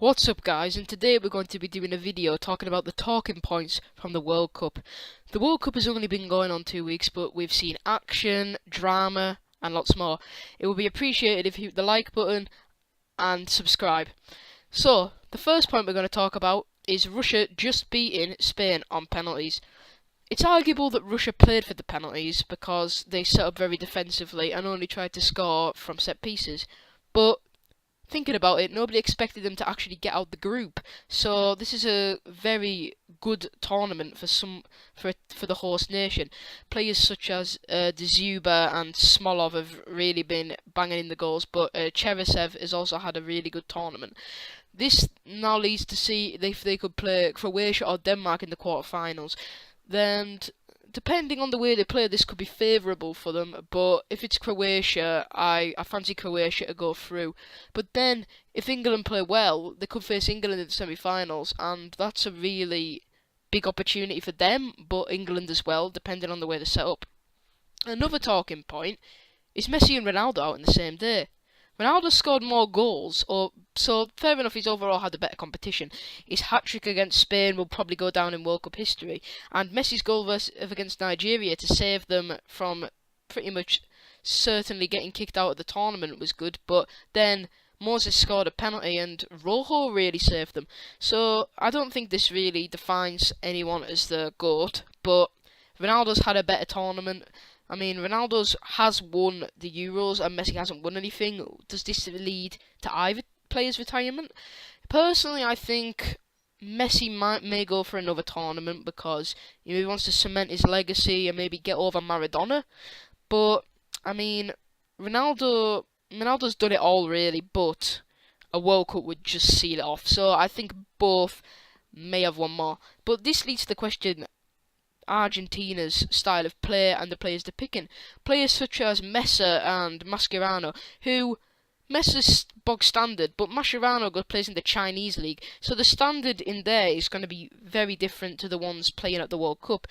What's up guys, and today we're going to be doing a video talking about the talking points from the World Cup. The World Cup has only been going on 2 weeks, but we've seen action, drama and lots more. It would be appreciated if you hit the like button and subscribe. So, the first point we're going to talk about is Russia just beating Spain on penalties. It's arguable that Russia played for the penalties because they set up very defensively and only tried to score from set pieces, but thinking about it, nobody expected them to actually get out the group. So this is a very good tournament for the host nation. Players such as Dzyuba and Smolov have really been banging in the goals, but Cheryshev has also had a really good tournament. This now leads to see if they could play Croatia or Denmark in the quarterfinals. Then, depending on the way they play, this could be favourable for them, but if it's Croatia, I fancy Croatia to go through. But then, if England play well, they could face England in the semi-finals, and that's a really big opportunity for them, but England as well, depending on the way they're set up. Another talking point is Messi and Ronaldo out in the same day. Ronaldo scored more goals, so fair enough, he's overall had a better competition. His hat-trick against Spain will probably go down in World Cup history, and Messi's goal against Nigeria to save them from pretty much certainly getting kicked out of the tournament was good, but then Moses scored a penalty and Rojo really saved them. So I don't think this really defines anyone as the GOAT, but Ronaldo's had a better tournament. I mean, Ronaldo's has won the Euros and Messi hasn't won anything. Does this lead to either player's retirement? Personally, I think Messi may go for another tournament because he wants to cement his legacy and maybe get over Maradona. But I mean, Ronaldo's done it all really, but a World Cup would just seal it off. So I think both may have one more. But this leads to the question: Argentina's style of play and the players they're picking. Players such as Messi and Mascherano, who Messi's bog standard, but Mascherano plays in the Chinese league, so the standard in there is going to be very different to the ones playing at the World Cup.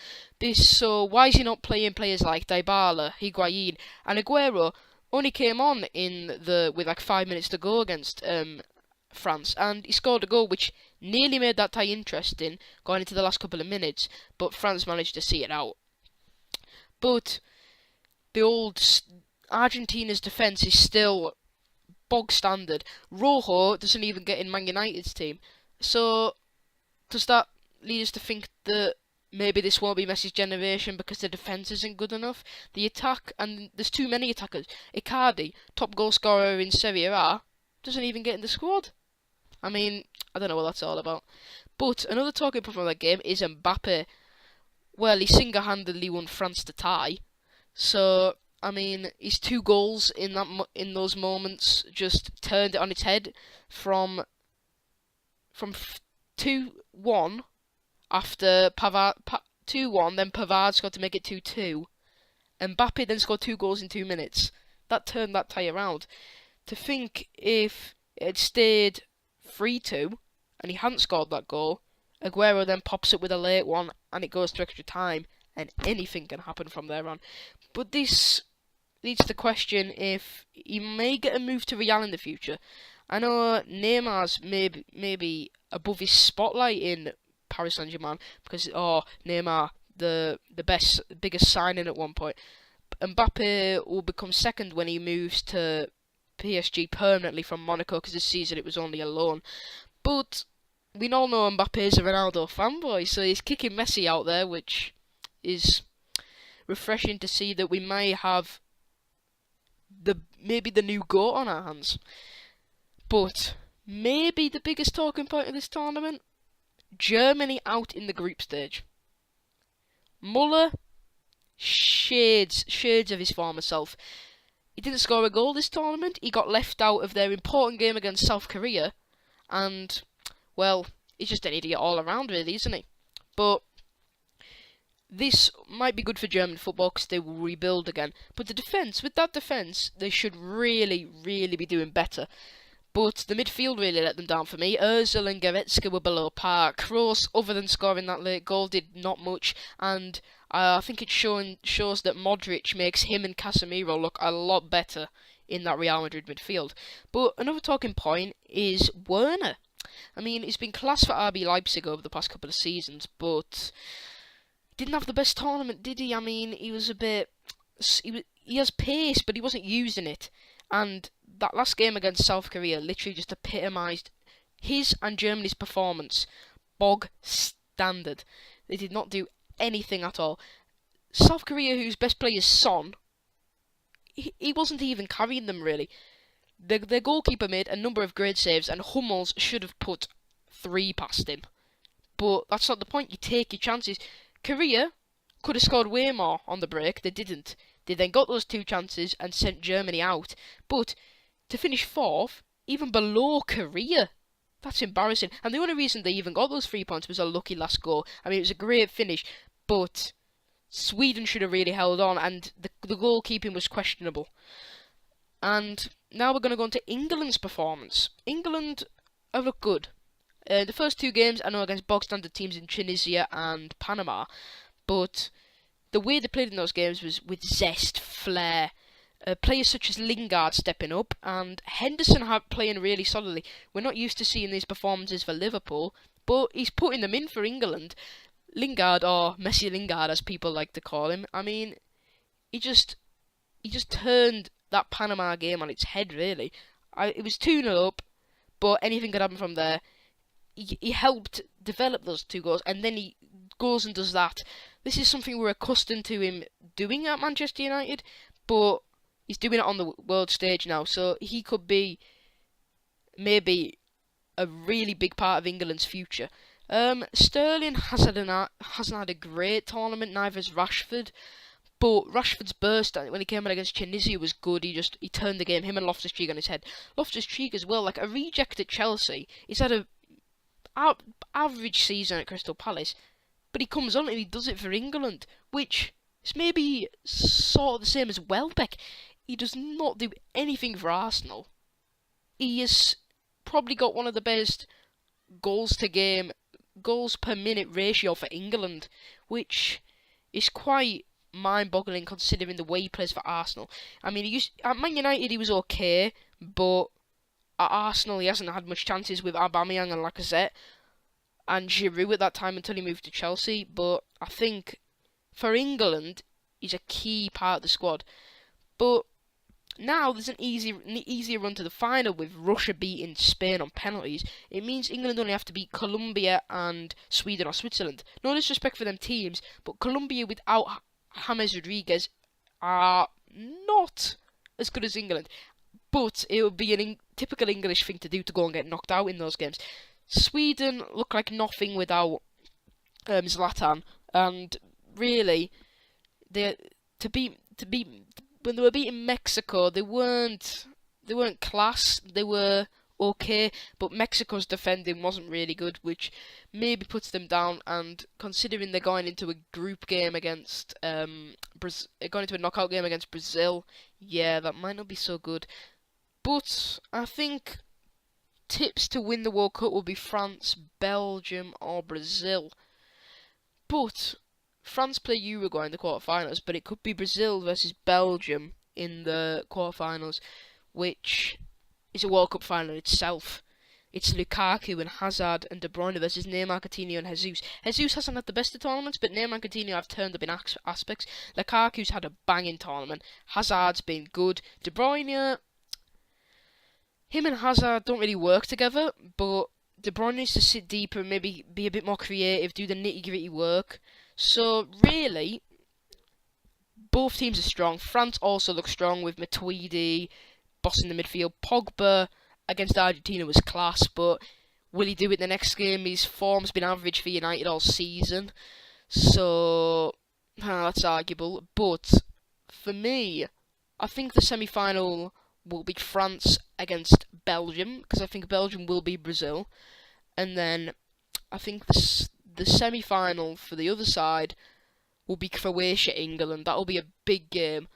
So why is he not playing players like Dybala, Higuain, and Aguero? Only came on with like 5 minutes to go against France, and he scored a goal which nearly made that tie interesting going into the last couple of minutes, but France managed to see it out. But the old Argentina's defence is still bog standard. Rojo doesn't even get in Man United's team, so does that lead us to think that maybe this won't be Messi's generation because the defence isn't good enough? The attack, and there's too many attackers. Icardi, top goal scorer in Serie A, doesn't even get in the squad. I mean, I don't know what that's all about. But another talking point from that game is Mbappe. Well, he single-handedly won France to tie. So, I mean, his 2 goals in those moments just turned it on its head from 2-1 after Pavard 2-1. Then Pavard scored to make it 2-2. Mbappe then scored 2 goals in 2 minutes. That turned that tie around. To think if it had stayed 3-2 and he hadn't scored that goal, Aguero then pops up with a late one and it goes to extra time, and anything can happen from there on. But this leads to the question if he may get a move to Real in the future. I know Neymar's maybe above his spotlight in Paris Saint-Germain because Neymar, the biggest signing at one point. Mbappe will become second when he moves to PSG permanently from Monaco, because this season it was only a loan. But we all know Mbappe is a Ronaldo fanboy, so he's kicking Messi out there, which is refreshing to see that we may have maybe the new GOAT on our hands. But maybe the biggest talking point of this tournament: Germany out in the group stage. Muller, shades of his former self. He didn't score a goal this tournament. He got left out of their important game against South Korea. And, well, he's just an idiot all around, really, isn't he? But this might be good for German football because they will rebuild again. But with that defence, they should really, really be doing better. But the midfield really let them down for me. Ozil and Goretzka were below par. Kroos, other than scoring that late goal, did not much. And I think it shows that Modric makes him and Casemiro look a lot better in that Real Madrid midfield. But another talking point is Werner. I mean, he's been class for RB Leipzig over the past couple of seasons, but didn't have the best tournament, did he? I mean, he was a bit. He has pace, but he wasn't using it. And that last game against South Korea literally just epitomised his and Germany's performance. Bog standard. They did not do anything at all. South Korea, whose best player is Son, he wasn't even carrying them really. Their goalkeeper made a number of great saves, and Hummels should have put 3 past him. But that's not the point. You take your chances. Korea could have scored way more on the break. They didn't. They then got those 2 chances and sent Germany out. But to finish 4th, even below Korea, that's embarrassing. And the only reason they even got those 3 points was a lucky last goal. I mean, it was a great finish, but Sweden should have really held on, and the goalkeeping was questionable. And now we're going to go on to England's performance. England have looked good. The first 2 games, I know, against bog-standard teams in Tunisia and Panama, but the way they played in those games was with zest, flair. Players such as Lingard stepping up, and Henderson playing really solidly. We're not used to seeing these performances for Liverpool, but he's putting them in for England. Lingard, or Messi Lingard as people like to call him, I mean, he just turned that Panama game on its head, really. It was 2-0 up, but anything could happen from there. He helped develop those 2 goals, and then he goes and does that. This is something we're accustomed to him doing at Manchester United, but he's doing it on the world stage now, so he could be maybe a really big part of England's future. Sterling hasn't had a great tournament, neither has Rashford. But Rashford's burst when he came out against Tunisia was good. He turned the game, him and Loftus-Cheek on his head. Loftus-Cheek as well, like a reject at Chelsea. He's had a average season at Crystal Palace, but he comes on and he does it for England, which is maybe sort of the same as Welbeck. He does not do anything for Arsenal. He has probably got one of the best goals per minute ratio for England, which is quite mind-boggling considering the way he plays for Arsenal. I mean, at Man United he was okay, but at Arsenal he hasn't had much chances with Aubameyang and Lacazette and Giroud at that time until he moved to Chelsea. But I think for England he's a key part of the squad. But now there's an easier run to the final with Russia beating Spain on penalties. It means England only have to beat Colombia and Sweden or Switzerland. No disrespect for them teams, but Colombia without James Rodriguez are not as good as England. But it would be a typical English thing to do to go and get knocked out in those games. Sweden look like nothing without Zlatan, and really, when they were beating Mexico, they weren't class. They were okay, but Mexico's defending wasn't really good, which maybe puts them down. And considering they're going into a group game against going into a knockout game against Brazil, yeah, that might not be so good. But I think tips to win the World Cup will be France, Belgium, or Brazil. But France play Uruguay in the quarterfinals, but it could be Brazil versus Belgium in the quarterfinals, which is a World Cup final itself. It's Lukaku and Hazard and De Bruyne versus Neymar, Coutinho and Jesus. Jesus hasn't had the best of tournaments, but Neymar and Coutinho have turned up in aspects. Lukaku's had a banging tournament. Hazard's been good. De Bruyne, him and Hazard don't really work together, but De Bruyne needs to sit deeper and maybe be a bit more creative, do the nitty-gritty work. So, really, both teams are strong. France also looks strong with Matuidi bossing the midfield. Pogba against Argentina was class, but will he do it the next game? His form's been average for United all season, so that's arguable. But for me, I think the semi-final will be France against Belgium, because I think Belgium will beat Brazil, and then I think the semi-final for the other side will be Croatia-England. That'll be a big game,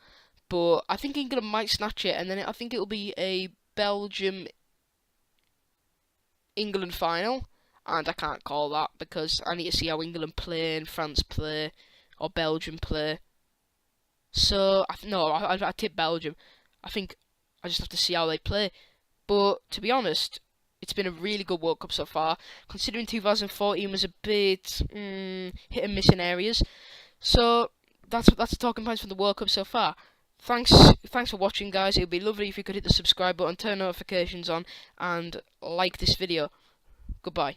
but I think England might snatch it, and then I think it'll be a Belgium-England final, and I can't call that because I need to see how England play and France play, or Belgium play. So, I tip Belgium. I think I just have to see how they play. But, to be honest, it's been a really good World Cup so far, considering 2014 was a bit hit and miss in areas. So that's the talking points from the World Cup so far. Thanks for watching, guys. It would be lovely if you could hit the subscribe button, turn notifications on, and like this video. Goodbye.